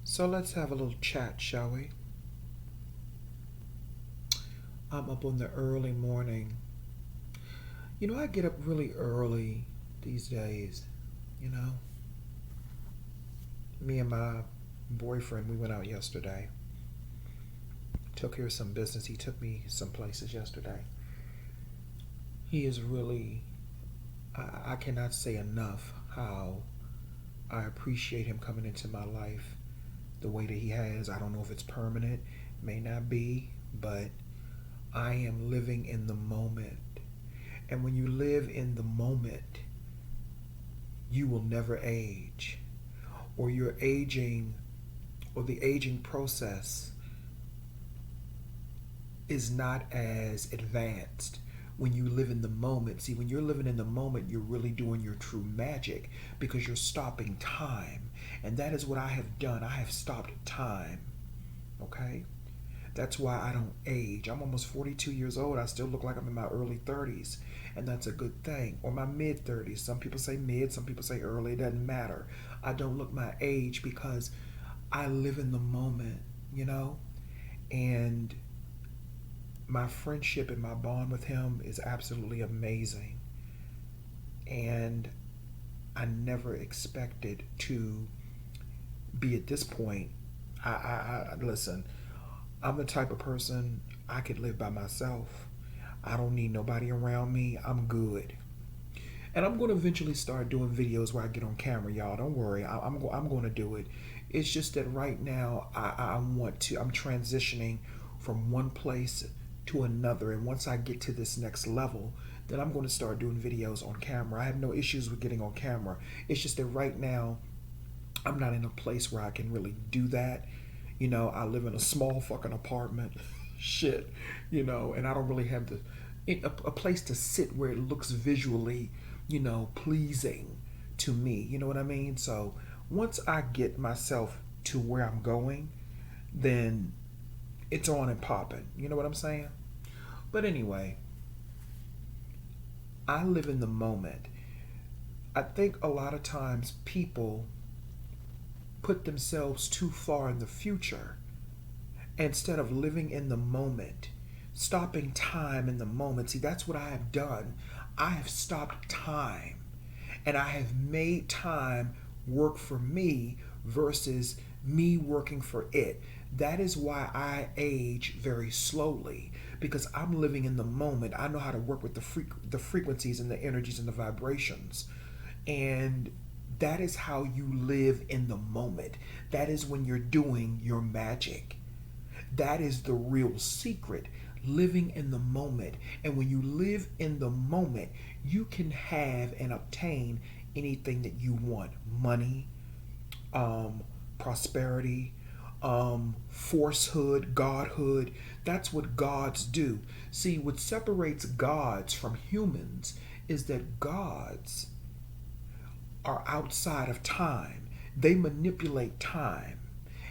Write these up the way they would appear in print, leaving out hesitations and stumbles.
So let's have a little chat, shall we? I'm up on the early morning. I get up really early these days. You know, me and my boyfriend, we went out yesterday. Took care of some business. He took me some places yesterday. He is really, I cannot say enough how I appreciate him coming into my life the way that he has. I don't know if it's permanent, may not be, but I am living in the moment. And when you live in the moment, you will never age, or your aging, or the aging process is not as advanced when you live in the moment. See, when you're living in the moment, you're really doing your true magic because you're stopping time. And that is what I have done. I have stopped time. Okay? That's why I don't age. I'm almost 42 years old. I still look like I'm in my early 30s. And that's a good thing. Or my mid 30s. Some people say mid, some people say early. It doesn't matter. I don't look my age because I live in the moment, you know? And my friendship and my bond with him is absolutely amazing. And I never expected to be at this point. I listen. I'm the type of person I could live by myself. I don't need nobody around me. I'm good. And I'm going to eventually start doing videos where I get on camera, y'all. Don't worry. I'm going to do it. It's just that right now I'm transitioning from one place to another. And once I get to this next level, then I'm going to start doing videos on camera. I have no issues with getting on camera. It's just that right now I'm not in a place where I can really do that. I live in a small fucking apartment. Shit. And I don't really have a place to sit where it looks visually, pleasing to me. You know what I mean? So once I get myself to where I'm going, then it's on and popping. You know what I'm saying? But anyway, I live in the moment. I think a lot of times people put themselves too far in the future instead of living in the moment, stopping time in the moment. See, that's what I have done. I have stopped time and I have made time work for me versus me working for it. That is why I age very slowly because I'm living in the moment. I know how to work with the frequencies and the energies and the vibrations. And that is how you live in the moment. That is when you're doing your magic. That is the real secret, living in the moment. And when you live in the moment, you can have and obtain anything that you want: money, prosperity, forcehood, godhood. That's what gods do. See, what separates gods from humans is that gods are outside of time. They manipulate time.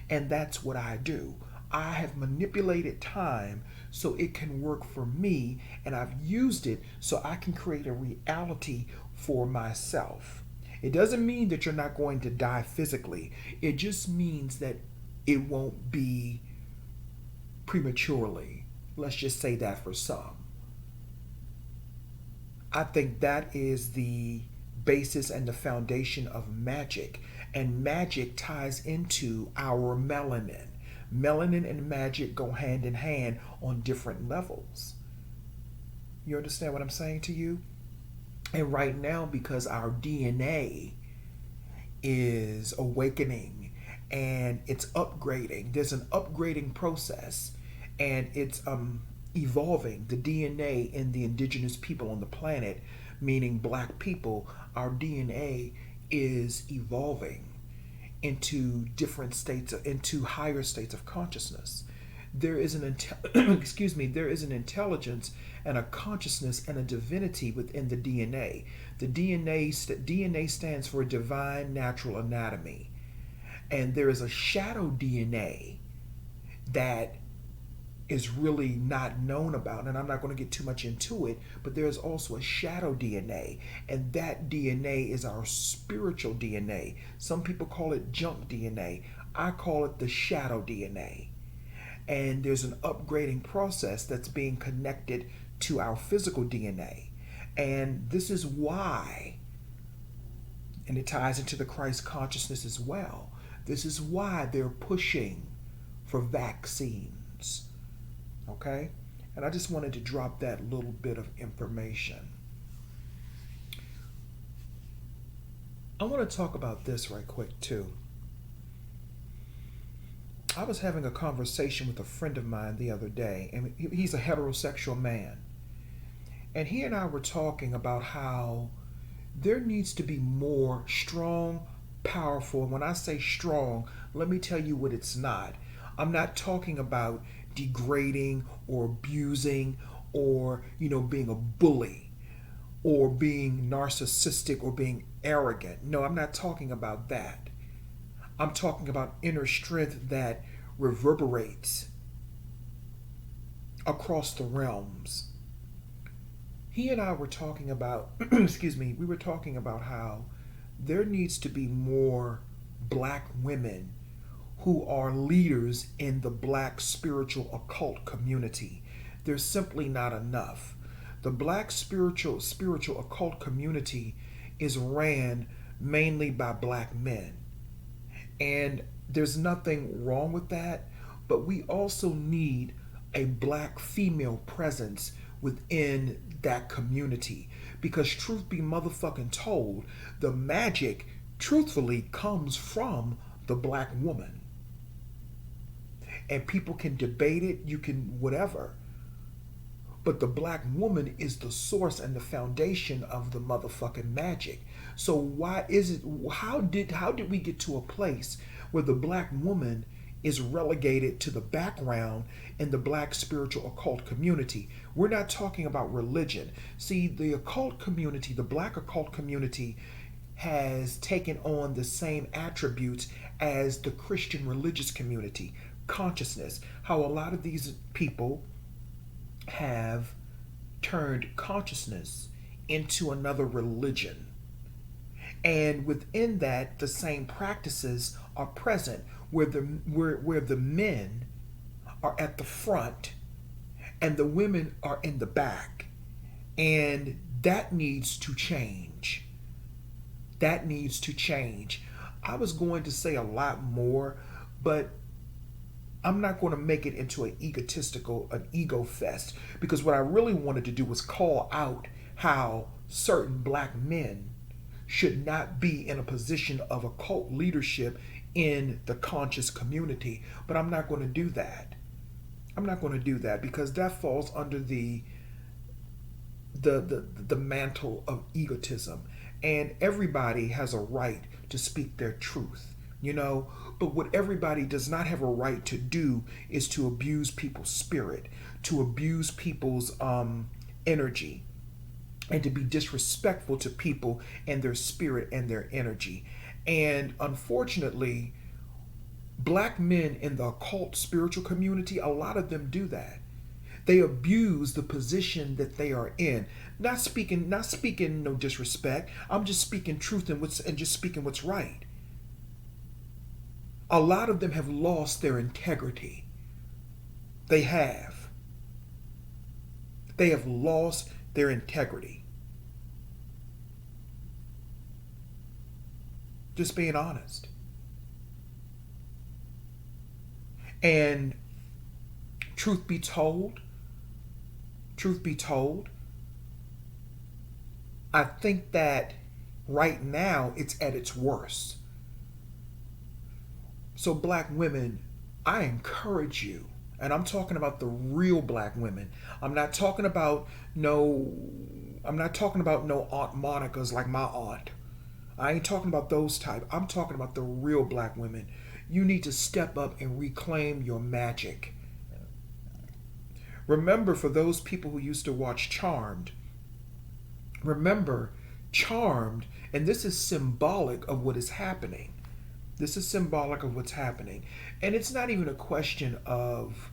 And that's what I do. I have manipulated time so it can work for me, and I've used it so I can create a reality for myself. It doesn't mean that you're not going to die physically, it just means that it won't be prematurely. Let's just say that for some. I think that is the basis and the foundation of magic. And magic ties into our melanin. Melanin and magic go hand in hand on different levels. You understand what I'm saying to you? And right now, because our DNA is awakening and it's upgrading, there's an upgrading process and it's evolving. The DNA in the indigenous people on the planet, meaning black people, our DNA is evolving into different states, into higher states of consciousness. There is an excuse me, there is an intelligence and a consciousness and a divinity within the DNA. The DNA stands for divine natural anatomy. And there is a shadow DNA that is really not known about, and I'm not going to get too much into it, but there's also a shadow DNA, and that DNA is our spiritual DNA. Some people call it junk DNA. I call it the shadow DNA. And there's an upgrading process that's being connected to our physical DNA. And this is why, and it ties into the Christ consciousness as well, this is why they're pushing for vaccines. Okay? And I just wanted to drop that little bit of information. I want to talk about this right quick too. I was having a conversation with a friend of mine the other day, and he's a heterosexual man. And he and I were talking about how there needs to be more strong, powerful, and when I say strong, let me tell you what it's not. I'm not talking about degrading or abusing or, being a bully or being narcissistic or being arrogant. No, I'm not talking about that. I'm talking about inner strength that reverberates across the realms. He and I were talking about, we were talking about how there needs to be more black women who are leaders in the black spiritual occult community. There's simply not enough. The black spiritual occult community is ran mainly by black men. And there's nothing wrong with that, but we also need a black female presence within that community. Because truth be motherfucking told, the magic truthfully comes from the black woman. And people can debate it, you can whatever. But the black woman is the source and the foundation of the motherfucking magic. So why is it, how did we get to a place where the black woman is relegated to the background in the black spiritual occult community? We're not talking about religion. See, the occult community, the black occult community has taken on the same attributes as the Christian religious community. Consciousness, how a lot of these people have turned consciousness into another religion. And within that, the same practices are present where the men are at the front and the women are in the back. And that needs to change. That needs to change. I was going to say a lot more, but I'm not going to make it into an ego fest, because what I really wanted to do was call out how certain black men should not be in a position of occult leadership in the conscious community. But I'm not going to do that. I'm not going to do that because that falls under the mantle of egotism. And everybody has a right to speak their truth, But what everybody does not have a right to do is to abuse people's spirit, to abuse people's energy, and to be disrespectful to people and their spirit and their energy. And unfortunately, black men in the occult spiritual community, a lot of them do that. They abuse the position that they are in. Not speaking no disrespect. I'm just speaking truth and just speaking what's right. A lot of them have lost their integrity. They have. They have lost their integrity. Just being honest. And truth be told, I think that right now it's at its worst. So black women, I encourage you, and I'm talking about the real black women. I'm not talking about no Aunt Monica's like my aunt. I ain't talking about those type. I'm talking about the real black women. You need to step up and reclaim your magic. Remember, for those people who used to watch Charmed, remember Charmed, and this is symbolic of what is happening. This is symbolic of what's happening. And it's not even a question of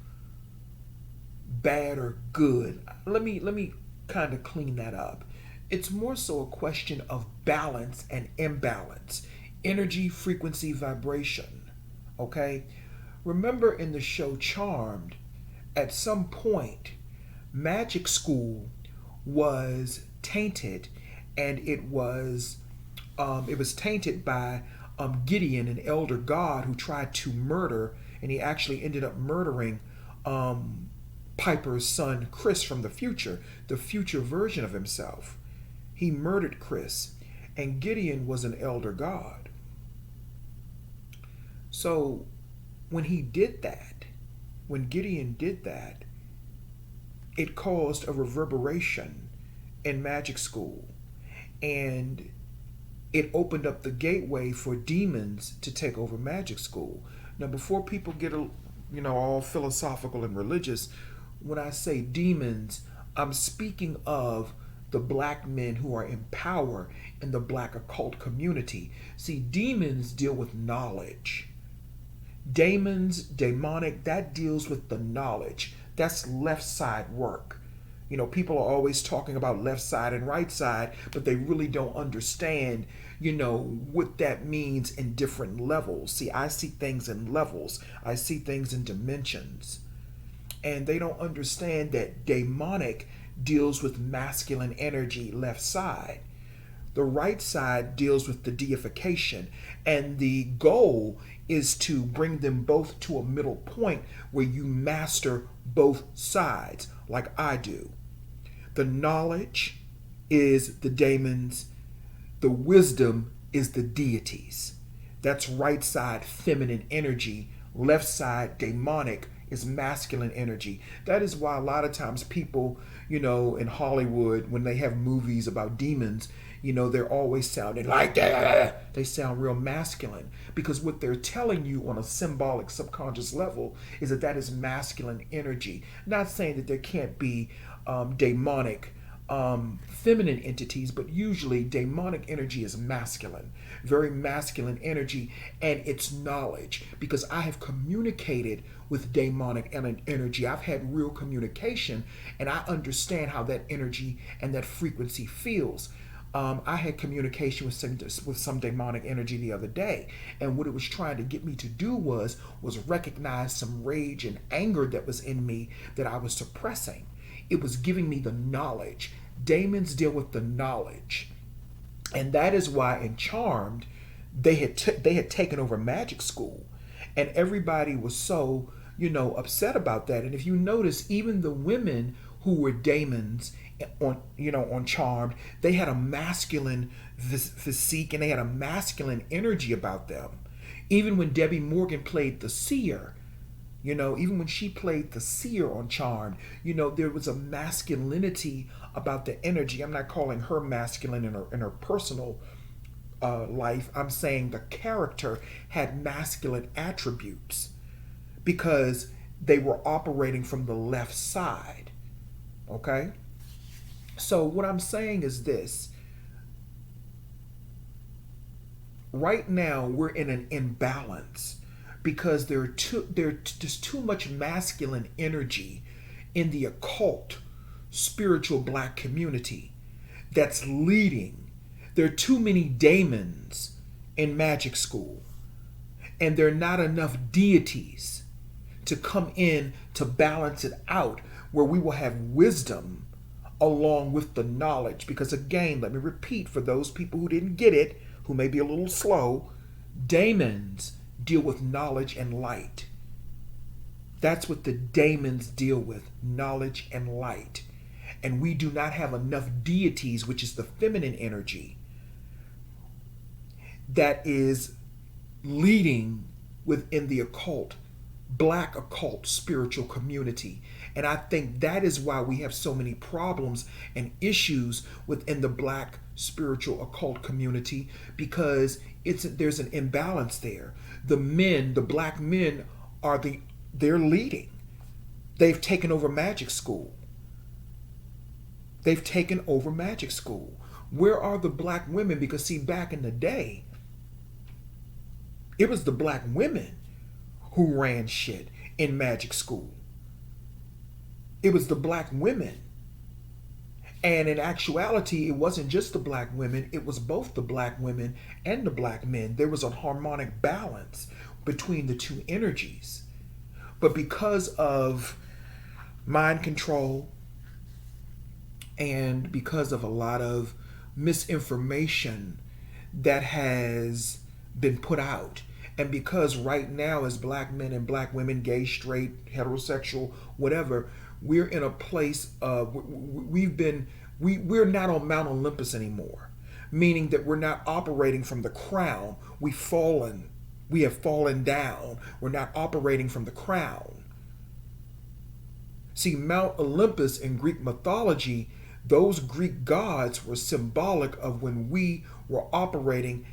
bad or good. Let me kind of clean that up. It's more so a question of balance and imbalance, energy, frequency, vibration. Okay? Remember in the show Charmed, at some point, magic school was tainted, and it was tainted by Gideon, an elder god who tried to murder, and he actually ended up murdering Piper's son Chris from the future version of himself. He murdered Chris, and Gideon was an elder god. So when he did that, when Gideon did that, it caused a reverberation in magic school, and it opened up the gateway for demons to take over magic school. Now, before people get all philosophical and religious, when I say demons, I'm speaking of the black men who are in power in the black occult community. See, demons deal with knowledge. Daemons, demonic, that deals with the knowledge. That's left side work. People are always talking about left side and right side, but they really don't understand, what that means in different levels. See, I see things in levels. I see things in dimensions. And they don't understand that demonic deals with masculine energy, left side. The right side deals with the deification. And the goal is to bring them both to a middle point where you master both sides, like I do. The knowledge is the daemons. The wisdom is the deities. That's right side feminine energy. Left side demonic is masculine energy. That is why a lot of times people, in Hollywood, when they have movies about demons, they're always sounding like that. They sound real masculine because what they're telling you on a symbolic subconscious level is that is masculine energy. Not saying that there can't be demonic feminine entities, but usually demonic energy is masculine, very masculine energy, and it's knowledge, because I have communicated with demonic energy. I've had real communication, and I understand how that energy and that frequency feels. I had communication with some demonic energy the other day, and what it was trying to get me to do was recognize some rage and anger that was in me that I was suppressing. It was giving me the knowledge. Daemons deal with the knowledge, and that is why in Charmed they had taken over magic school, and everybody was so upset about that. And if you notice, even the women who were daemons on Charmed, they had a masculine physique and they had a masculine energy about them. Even when Debbie Morgan played the seer, even when she played the seer on Charmed, there was a masculinity about the energy. I'm not calling her masculine in her personal life. I'm saying the character had masculine attributes because they were operating from the left side. Okay? So what I'm saying is this. Right now, we're in an imbalance because there's too much masculine energy in the occult, spiritual black community that's leading. There are too many daemons in magic school, and there are not enough deities to come in to balance it out, where we will have wisdom along with the knowledge. Because again, let me repeat for those people who didn't get it, who may be a little slow, daemons deal with knowledge and light. That's what the daemons deal with, knowledge and light. And we do not have enough deities, which is the feminine energy, that is leading within the occult, black occult spiritual community. And I think that is why we have so many problems and issues within the black spiritual occult community, because there's an imbalance there. The black men they're leading. They've taken over magic school. They've taken over magic school. Where are the black women? Because see, back in the day, it was the black women who ran shit in magic school. It was the black women. And in actuality, it wasn't just the black women, it was both the black women and the black men. There was a harmonic balance between the two energies. But because of mind control and because of a lot of misinformation that has been put out, and because right now as black men and black women, gay, straight, heterosexual, whatever, we're in a place of we're not on Mount Olympus anymore, meaning that we're not operating from the crown. We have fallen down. We're not operating from the crown. See, Mount Olympus in Greek mythology, those Greek gods were symbolic of when we were operating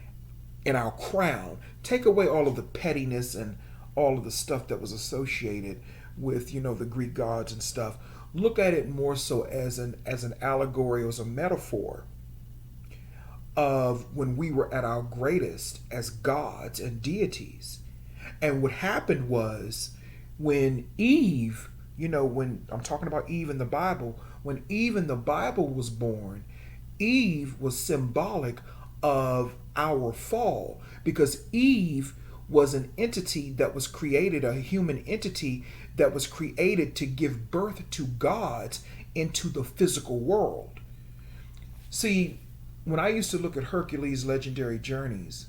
in our crown. Take away all of the pettiness and all of the stuff that was associated with, the Greek gods and stuff. Look at it more so as an allegory or as a metaphor of when we were at our greatest as gods and deities. And what happened was when Eve, when I'm talking about Eve in the Bible, when Eve in the Bible was born, Eve was symbolic of our fall, because Eve was an entity that was created, a human entity that was created to give birth to gods into the physical world. See, when I used to look at Hercules' legendary journeys,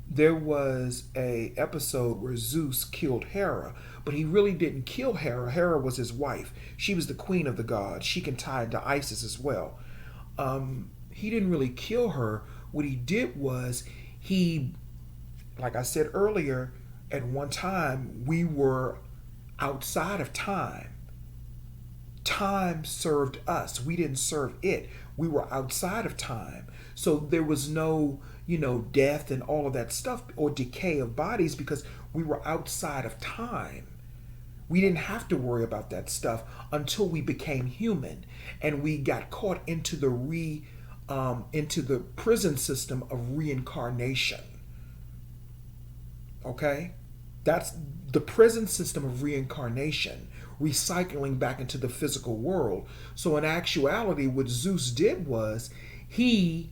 there was a episode where Zeus killed Hera, but he really didn't kill Hera. Hera was his wife. She was the queen of the gods. She can tie into Isis as well. He didn't really kill her. What he did was like I said earlier, at one time we were outside of time. Time served us. We didn't serve it. We were outside of time. So there was no, death and all of that stuff or decay of bodies because we were outside of time. We didn't have to worry about that stuff until we became human and we got caught into the prison system of reincarnation. Okay? That's the prison system of reincarnation, recycling back into the physical world. So in actuality, what Zeus did was he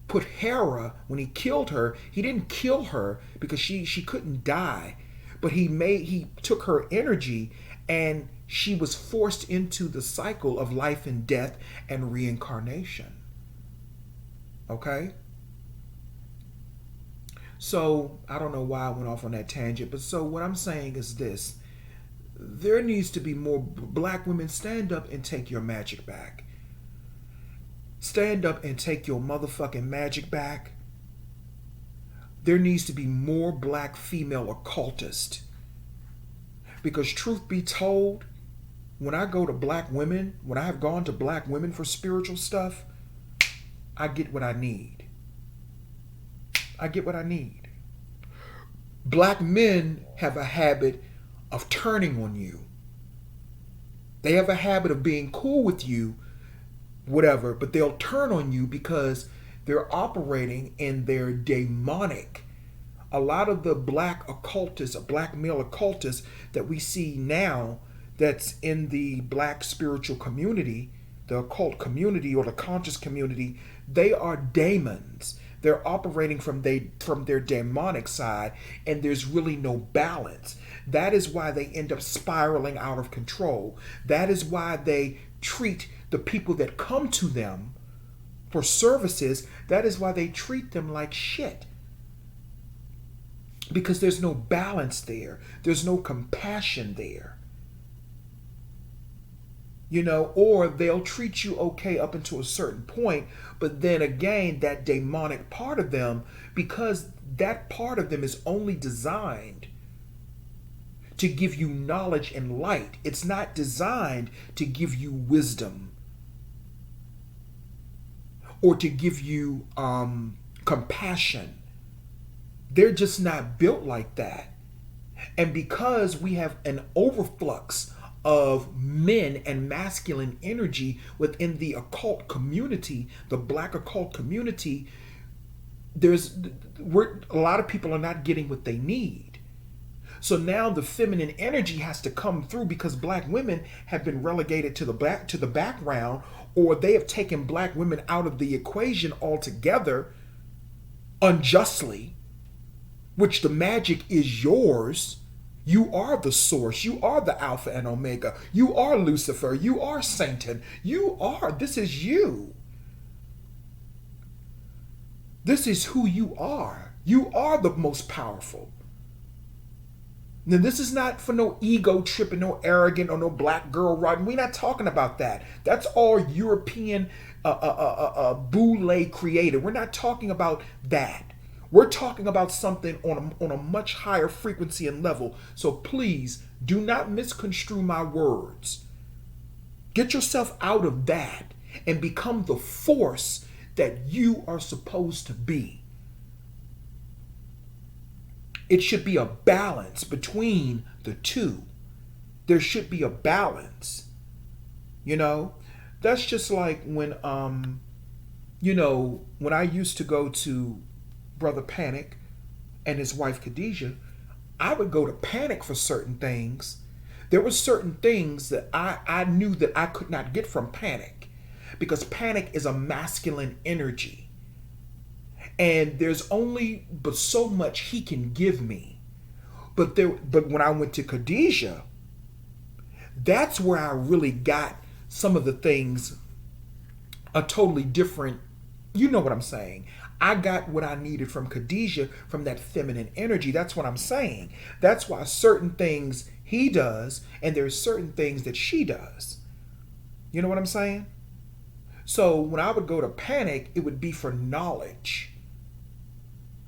put Hera, when he killed her, he didn't kill her because she couldn't die, but he took her energy and she was forced into the cycle of life and death and reincarnation. Okay? So, I don't know why I went off on that tangent, but so what I'm saying is this. There needs to be more black women. Stand up and take your magic back. Stand up and take your motherfucking magic back. There needs to be more black female occultists. Because truth be told, when I go to black women, when I have gone to black women for spiritual stuff, I get what I need. I get what I need. Black men have a habit of turning on you. They have a habit of being cool with you, whatever, but they'll turn on you because they're operating in their demonic. A lot of the black occultists, black male occultists that we see now that's in the black spiritual community, the occult community or the conscious community, they are demons. They're operating from their demonic side, and there's really no balance. That is why they end up spiraling out of control. That is why they treat the people that come to them for services, that is why they treat them like shit. Because there's no balance there. There's no compassion there. Or they'll treat you okay up until a certain point, but then again, that demonic part of them, because that part of them is only designed to give you knowledge and light. It's not designed to give you wisdom or to give you compassion. They're just not built like that. And because we have an overflux of men and masculine energy within the occult community, the black occult community, a lot of people are not getting what they need. So now the feminine energy has to come through because black women have been relegated to the background, or they have taken black women out of the equation altogether unjustly, which the magic is yours. You are the source. You are the Alpha and Omega. You are Lucifer. You are Satan. This is you. This is who you are. You are the most powerful. Now, this is not for no ego tripping, no arrogant, or no black girl riding. We're not talking about that. That's all European boule created. We're not talking about that. We're talking about something on a much higher frequency and level. So please do not misconstrue my words. Get yourself out of that and become the force that you are supposed to be. It should be a balance between the two. There should be a balance. You know, that's just like when, when I used to go to Brother Panic and his wife Khadijah, I would go to Panic for certain things. There were certain things that I knew that I could not get from Panic because Panic is a masculine energy. And there's only but so much he can give me. But when I went to Khadijah, that's where I really got some of the things a totally different, you know what I'm saying. I got what I needed from Khadijah, from that feminine energy. That's what I'm saying. That's why certain things he does, and there's certain things that she does. You know what I'm saying? So when I would go to Panic, it would be for knowledge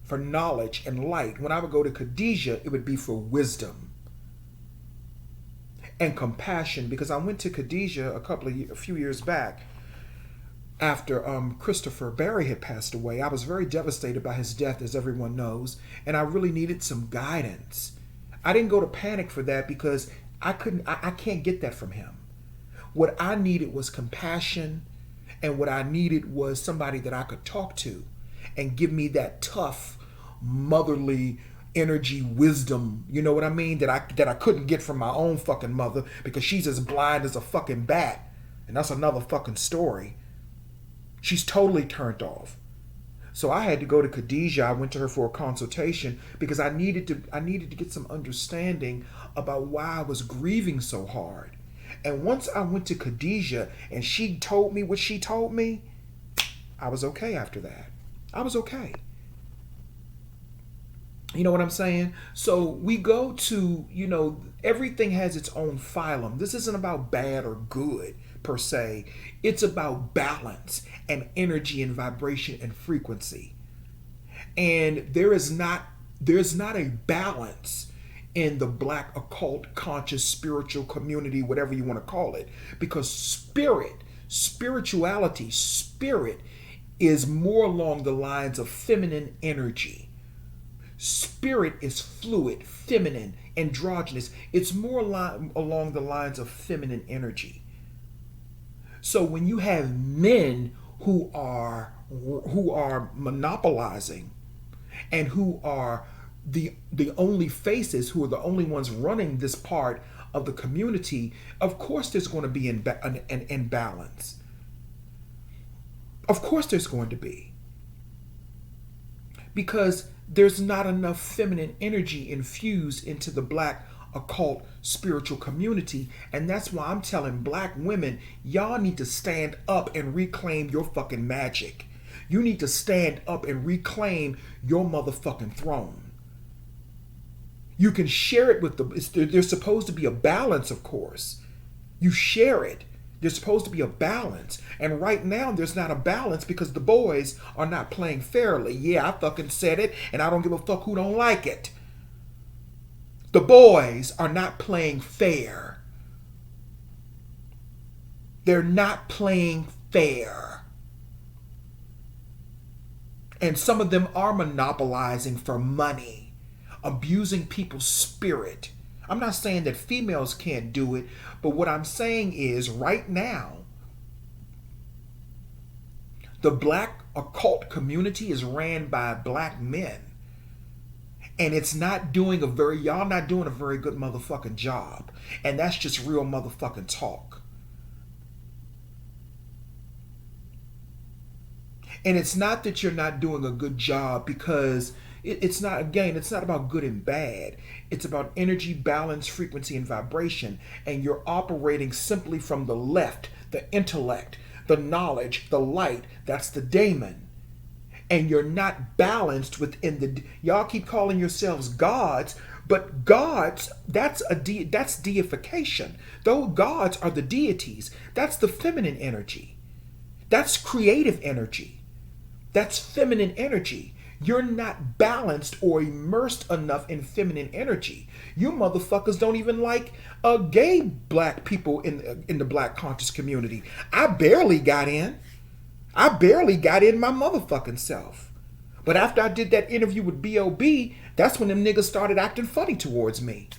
and light. When I would go to Khadijah, it would be for wisdom and compassion, because I went to Khadijah a few years back after Christopher Barry had passed away. I was very devastated by his death, as everyone knows, and I really needed some guidance. I didn't go to Panic for that because I can't get that from him. What I needed was compassion, and what I needed was somebody that I could talk to and give me that tough, motherly energy, wisdom, you know what I mean, that I couldn't get from my own fucking mother because she's as blind as a fucking bat. And that's another fucking story. She's totally turned off. So I had to go to Khadijah. I went to her for a consultation because I needed to get some understanding about why I was grieving so hard. And once I went to Khadijah and she told me what she told me, I was okay after that. I was okay. You know what I'm saying? So we go to, everything has its own phylum. This isn't about bad or good per se. It's about balance and energy and vibration and frequency. And there's not a balance in the black occult, conscious, spiritual community, whatever you want to call it, because spirituality, spirit is more along the lines of feminine energy. Spirit is fluid, feminine, androgynous. It's more along the lines of feminine energy. So when you have men who are monopolizing and who are the only faces, who are the only ones running this part of the community, of course there's going to be an imbalance. Of course there's going to be. Because there's not enough feminine energy infused into the black occult spiritual community. And that's why I'm telling black women, y'all need to stand up and reclaim your fucking magic. You need to stand up and reclaim your motherfucking throne. You can share it with there's supposed to be a balance, of course. You share it. There's supposed to be a balance. And right now, there's not a balance because the boys are not playing fairly. Yeah, I fucking said it, and I don't give a fuck who don't like it. The boys are not playing fair. They're not playing fair. And some of them are monopolizing for money, abusing people's spirit. I'm not saying that females can't do it, but what I'm saying is right now, the black occult community is ran by black men. And it's not doing y'all not doing a very good motherfucking job. And that's just real motherfucking talk. And it's not that you're not doing a good job, because it's not about good and bad. It's about energy, balance, frequency, and vibration. And you're operating simply from the left, the intellect, the knowledge, the light. That's the daemon. And you're not balanced within y'all keep calling yourselves gods, but gods, that's deification. Though gods are the deities, that's the feminine energy. That's creative energy. That's feminine energy. You're not balanced or immersed enough in feminine energy. You motherfuckers don't even like gay black people in the black conscious community. I barely got in my motherfucking self. But after I did that interview with B.O.B., that's when them niggas started acting funny towards me.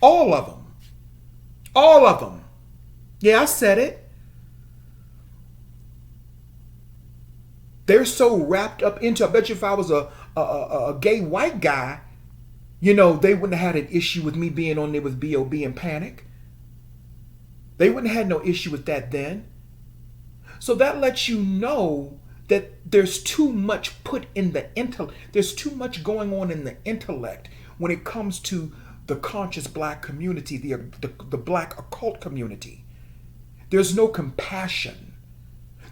All of them. All of them. Yeah, I said it. They're so wrapped up into, I bet you if I was a gay white guy, they wouldn't have had an issue with me being on there with B.O.B. and Panic. They wouldn't have had no issue with that then. So that lets you know that there's too much put in the intellect. There's too much going on in the intellect when it comes to the conscious black community, the black occult community. There's no compassion.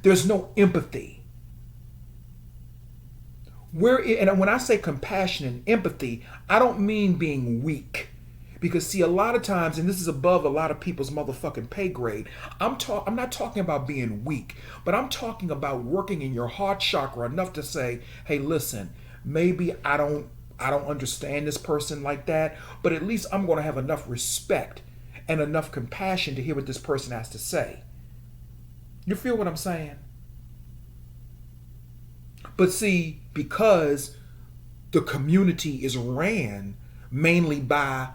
There's no empathy. And when I say compassion and empathy, I don't mean being weak. Because see, a lot of times, and this is above a lot of people's motherfucking pay grade, I'm not talking about being weak, but I'm talking about working in your heart chakra enough to say, hey, listen, maybe I don't understand this person like that, but at least I'm going to have enough respect and enough compassion to hear what this person has to say. You feel what I'm saying? But see, because the community is ran mainly by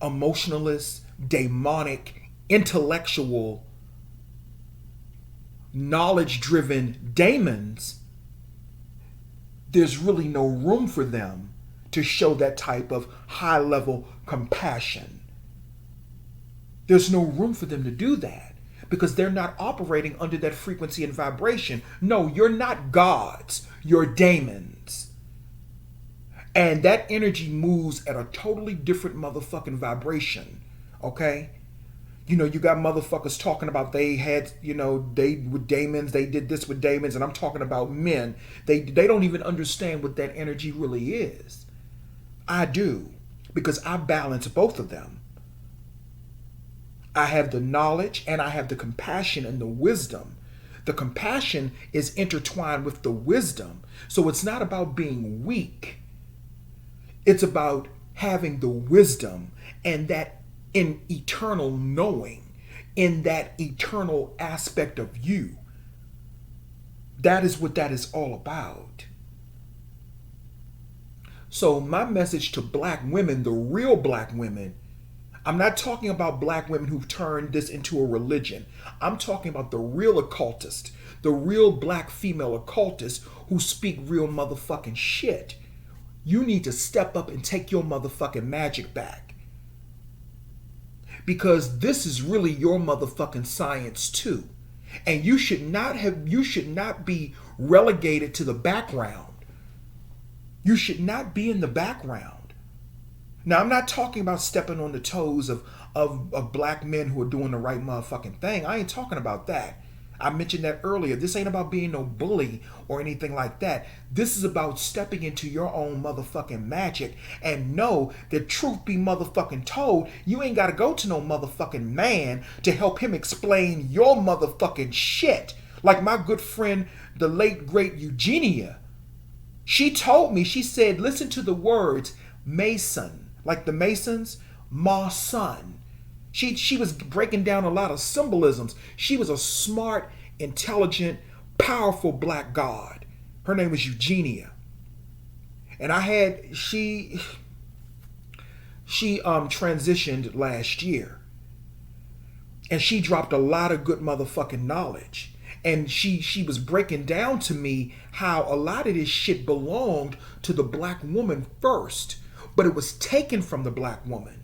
emotionalist, demonic, intellectual, knowledge-driven daemons, there's really no room for them to show that type of high-level compassion. There's no room for them to do that because they're not operating under that frequency and vibration. No, you're not gods, you're daemons. And that energy moves at a totally different motherfucking vibration. Okay? You got motherfuckers talking about they had, they with daemons, they did this with daemons, and I'm talking about men. They don't even understand what that energy really is. I do, because I balance both of them. I have the knowledge and I have the compassion and the wisdom. The compassion is intertwined with the wisdom. So it's not about being weak. It's about having the wisdom and that in eternal knowing, in that eternal aspect of you. That is what that is all about. So my message to black women, the real black women, I'm not talking about black women who've turned this into a religion. I'm talking about the real occultists, the real black female occultists who speak real motherfucking shit. You need to step up and take your motherfucking magic back. Because this is really your motherfucking science too. And you should not be relegated to the background. You should not be in the background. Now, I'm not talking about stepping on the toes of black men who are doing the right motherfucking thing. I ain't talking about that. I mentioned that earlier. This ain't about being no bully or anything like that. This is about stepping into your own motherfucking magic and know that truth be motherfucking told, you ain't got to go to no motherfucking man to help him explain your motherfucking shit. Like my good friend, the late great Eugenia. She told me, she said, listen to the words Mason. Like the Masons, Ma Son. She was breaking down a lot of symbolisms. She was a smart, intelligent, powerful black god. Her name was Eugenia. And she transitioned last year. And she dropped a lot of good motherfucking knowledge. And she was breaking down to me how a lot of this shit belonged to the black woman first. but it was taken from the black woman.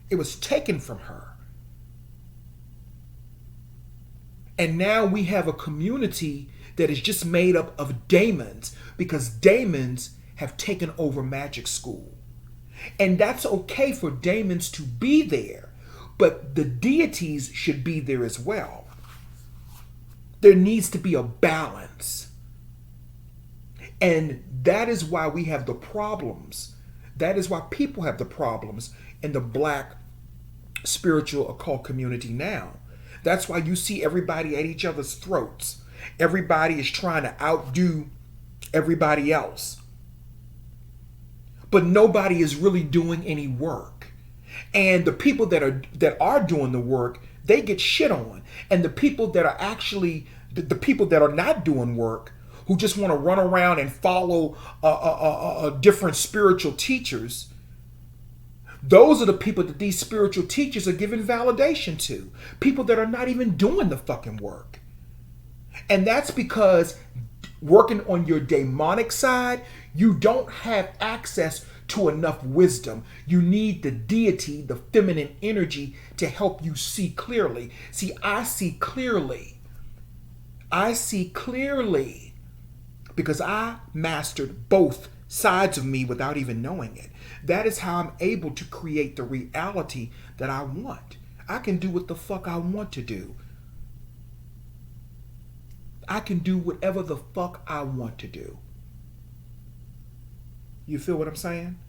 It was taken from her. And now we have a community that is just made up of daemons, because daemons have taken over magic school. And that's okay for daemons to be there, but the deities should be there as well. There needs to be a balance. And that is why we have the problems. That is why people have the problems in the black spiritual occult community now. That's why you see everybody at each other's throats. Everybody is trying to outdo everybody else. But nobody is really doing any work. And the people that are doing the work, they get shit on. And the people that are actually, the people that are not doing work, who just want to run around and follow different spiritual teachers, those are the people that these spiritual teachers are giving validation to. People that are not even doing the fucking work. And that's because working on your demonic side, you don't have access to enough wisdom. You need the deity, the feminine energy, to help you see clearly. See, I see clearly. I see clearly because I mastered both sides of me without even knowing it. That is how I'm able to create the reality that I want. I can do what the fuck I want to do. I can do whatever the fuck I want to do. You feel what I'm saying?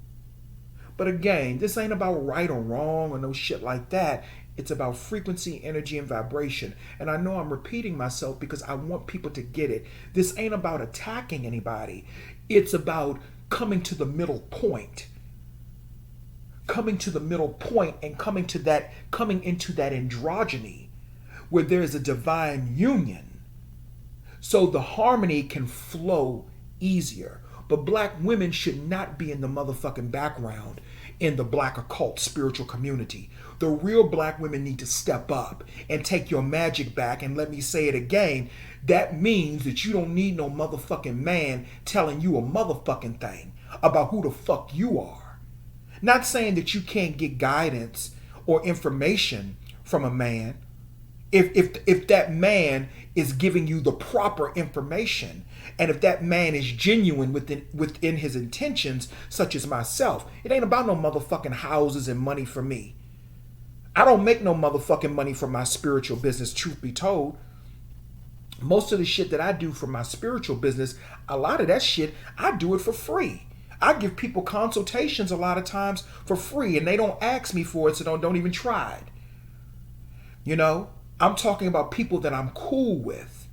But again, this ain't about right or wrong or no shit like that. It's about frequency, energy, and vibration. And I know I'm repeating myself because I want people to get it. This ain't about attacking anybody. It's about coming to the middle point. Coming to the middle point and coming into that androgyny where there is a divine union. So the harmony can flow easier. But black women should not be in the motherfucking background in the black occult spiritual community. The real black women need to step up and take your magic back. And let me say it again. That means that you don't need no motherfucking man telling you a motherfucking thing about who the fuck you are. Not saying that you can't get guidance or information from a man if that man is giving you the proper information, and if that man is genuine within his intentions, such as myself. It ain't about no motherfucking houses and money for me. I don't make no motherfucking money from my spiritual business, truth be told. Most of the shit that I do for my spiritual business, a lot of that shit, I do it for free. I give people consultations a lot of times for free, and they don't ask me for it, so don't even try it. You know, I'm talking about people that I'm cool with.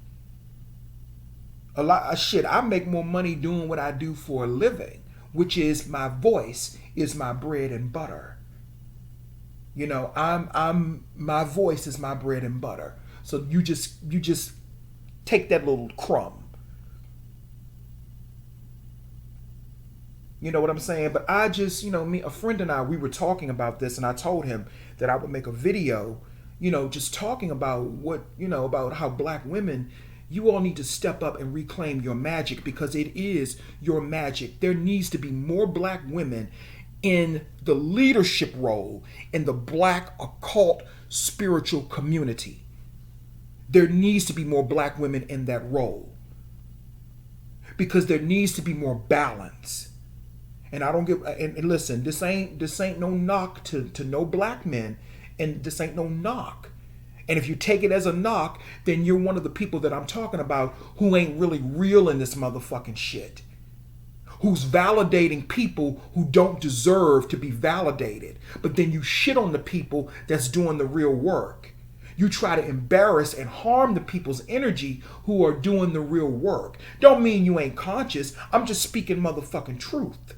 A lot of shit, I make more money doing what I do for a living, which is my voice is my bread and butter. You know, my voice is my bread and butter. So you just take that little crumb. You know what I'm saying? But I just, a friend and I, we were talking about this, and I told him that I would make a video, just talking about about how black women, you all need to step up and reclaim your magic, because it is your magic. There needs to be more black women in the leadership role in the black occult spiritual community. There needs to be more black women in that role, because there needs to be more balance. And I don't give, and listen, this ain't no knock to no black men, and this ain't no knock. And if you take it as a knock, then you're one of the people that I'm talking about who ain't really real in this motherfucking shit. Who's validating people who don't deserve to be validated. But then you shit on the people that's doing the real work. You try to embarrass and harm the people's energy who are doing the real work. Don't mean you ain't conscious. I'm just speaking motherfucking truth.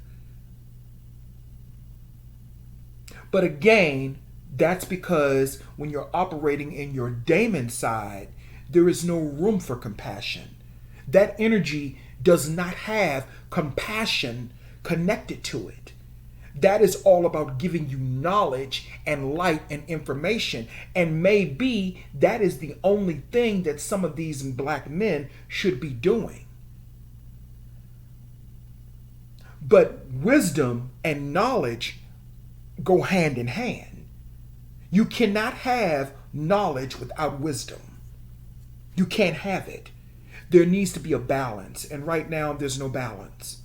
But again, that's because when you're operating in your daemon side, there is no room for compassion. That energy does not have compassion connected to it. That is all about giving you knowledge and light and information. And maybe that is the only thing that some of these black men should be doing. But wisdom and knowledge go hand in hand. You cannot have knowledge without wisdom. You can't have it. There needs to be a balance. And right now, there's no balance.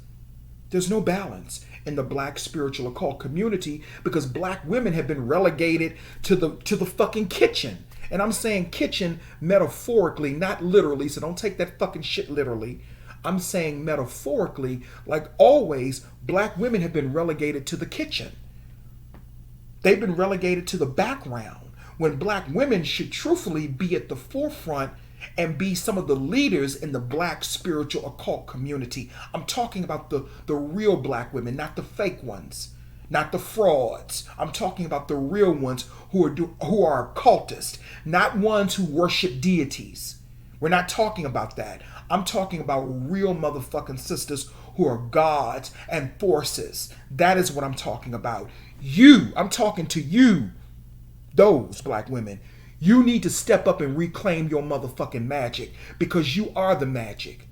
There's no balance in the black spiritual occult community because black women have been relegated to the fucking kitchen. And I'm saying kitchen metaphorically, not literally, so don't take that fucking shit literally. I'm saying metaphorically, like always, black women have been relegated to the kitchen. They've been relegated to the background when black women should truthfully be at the forefront and be some of the leaders in the black spiritual occult community. I'm talking about the real black women, not the fake ones, not the frauds. I'm talking about the real ones who are occultists, not ones who worship deities. We're not talking about that. I'm talking about real motherfucking sisters who are gods and forces. That is what I'm talking about. I'm talking to you, those black women. You need to step up and reclaim your motherfucking magic because you are the magic.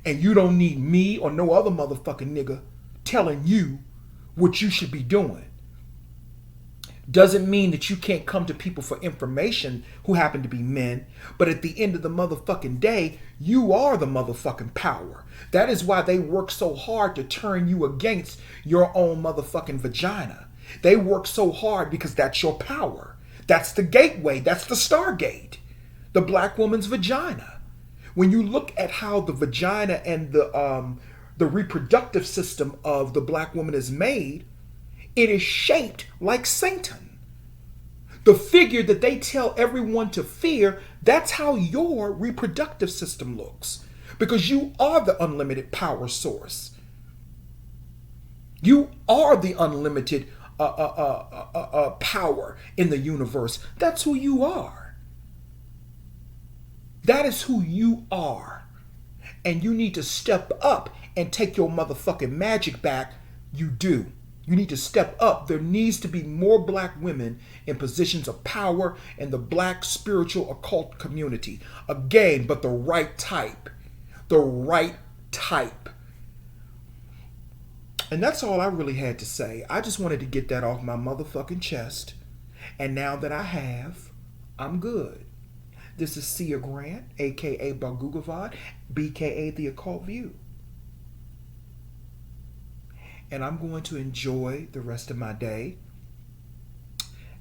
And you don't need me or no other motherfucking nigga telling you what you should be doing. Doesn't mean that you can't come to people for information who happen to be men, but at the end of the motherfucking day, you are the motherfucking power. That is why they work so hard to turn you against your own motherfucking vagina. They work so hard because that's your power. That's the gateway. That's the Stargate. The black woman's vagina. When you look at how the vagina and the reproductive system of the black woman is made, it is shaped like Satan. The figure that they tell everyone to fear, that's how your reproductive system looks. Because you are the unlimited power source. You are the unlimited power in the universe. That's who you are. That is who you are. And you need to step up and take your motherfucking magic back. You do. You need to step up. There needs to be more black women in positions of power in the black spiritual occult community. Again, but the right type. The right type. And that's all I really had to say. I just wanted to get that off my motherfucking chest. And now that I have, I'm good. This is Sia Grant, a.k.a. Bagugavad, b.k.a. The Occult View. And I'm going to enjoy the rest of my day.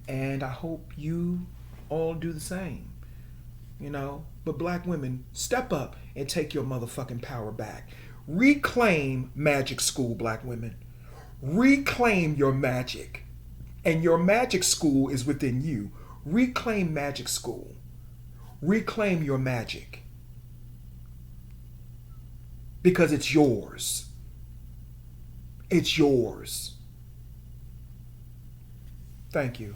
And I hope you all do the same. You know, but black women, step up and take your motherfucking power back. Reclaim magic school, black women. Reclaim your magic. And your magic school is within you. Reclaim magic school. Reclaim your magic. Because it's yours. It's yours. Thank you.